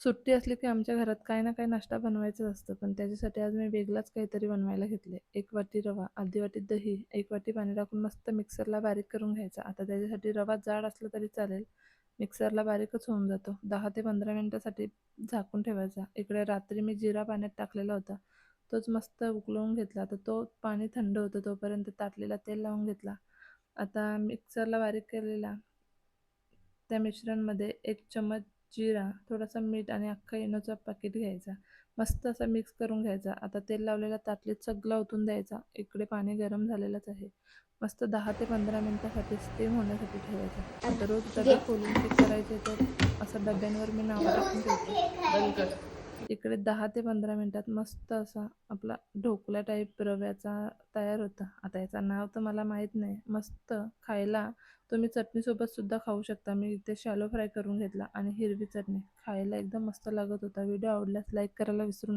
सुट्टी असली की आमच्या घरात काही ना काही नाश्ता बनवायचाच असतं, पण त्याच्यासाठी आज मी वेगळाच काहीतरी बनवायला घेतले. 1 वाटी रवा, अर्धी वाटी दही, 1 वाटी पाणी टाकून मस्त मिक्सरला बारीक करून घ्यायचा. आता त्याच्यासाठी रवा जाड असला तरी चालेल, मिक्सरला बारीकच होऊन जातो. 10 ते 15 मिनिटासाठी झाकून ठेवायचा. इकडे रात्री मी जिरा पाण्यात टाकलेला होता, तोच मस्त उकळवून घेतला. आता तो पाणी थंड होतं तोपर्यंत ताटलीला तेल लावून घेतला. आता मिक्सरला बारीक केलेला त्या मिश्रणमध्ये 1 चम्मच जिरा, थोडासा मीठ आणि अख्खा इनोचा पॅकेट घ्यायचा. मस्त असा मिक्स करून घ्यायचा. आता तेल लावलेल्या ताटलीत सगळा ओतून द्यायचा. इकडे पाणी गरम झालेलंच आहे. मस्त 10 ते 15 मिनिटासाठी स्टीम होण्यासाठी ठेवायचा. आता रोज घे. डबे खोलून चेक करायचे तर असं डब्यांवर मी नावं टाकून ठेवते. बंद कर. इकडे 10 ते 15 मिनिटात मस्त असा आपला ढोकळा टाईप रव्याचा तयार होता. आता याचं नाव तर मला माहीत नाही. मस्त खायला तुम्ही चटणीसोबत सुद्धा खाऊ शकता. मी इथे शॅलो फ्राय करून घेतला आणि हिरवी चटणी. खायला एकदम मस्त लागत होता. व्हिडिओ आवडल्यास लाईक करायला विसरू नका.